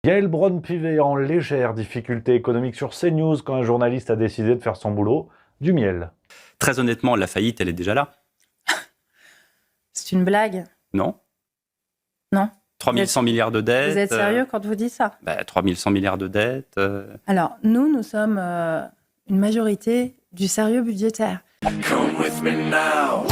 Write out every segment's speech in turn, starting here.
Yael Braun-Pivet en légère difficulté économique sur CNews quand un journaliste a décidé de faire son boulot, du miel. Très honnêtement, la faillite, elle est déjà là. C'est une blague. Non. Non. 3100 milliards de dettes. Vous êtes sérieux quand vous dites ça? 3100 milliards de dettes. Alors, nous sommes une majorité du sérieux budgétaire. Come with me now.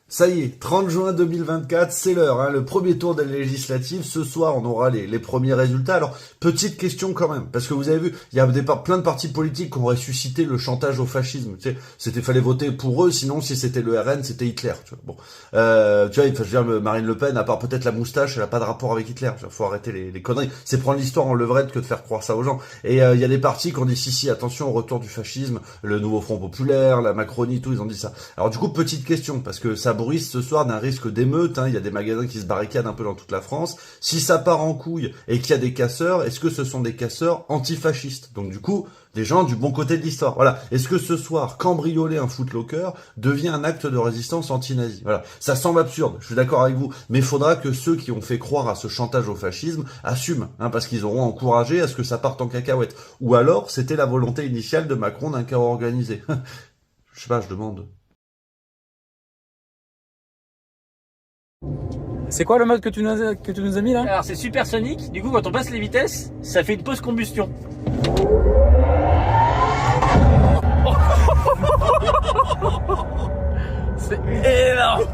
Ça y est, 30 juin 2024, c'est l'heure, hein, le premier tour des législatives. Ce soir, on aura les premiers résultats. Alors, petite question quand même, parce que vous avez vu, il y a plein de partis politiques qui ont ressuscité le chantage au fascisme. Tu sais, fallait voter pour eux, sinon si c'était le RN, c'était Hitler. Tu vois, bon, tu vois, je veux dire, Marine Le Pen, à part peut-être la moustache, elle a pas de rapport avec Hitler. Faut arrêter les conneries. C'est prendre l'histoire en levrette que de faire croire ça aux gens. Et il y a des partis qui ont dit si, attention au retour du fascisme, le nouveau Front Populaire, la Macronie, tout, ils ont dit ça. Alors du coup, petite question, parce que ça bruisse ce soir d'un risque d'émeute, hein, il y a des magasins qui se barricadent un peu dans toute la France. Si ça part en couille et qu'il y a des casseurs, est-ce que ce sont des casseurs antifascistes? Donc du coup, des gens du bon côté de l'histoire. Voilà. Est-ce que ce soir, cambrioler un footlocker devient un acte de résistance anti-nazi? Voilà. Ça semble absurde, je suis d'accord avec vous, mais il faudra que ceux qui ont fait croire à ce chantage au fascisme assument, hein, parce qu'ils auront encouragé à ce que ça parte en cacahuète. Ou alors, c'était la volonté initiale de Macron d'un chaos organisé. Je sais pas, je demande. C'est quoi le mode que tu nous as mis là? Alors c'est supersonique, du coup quand on passe les vitesses, ça fait une post-combustion. C'est énorme.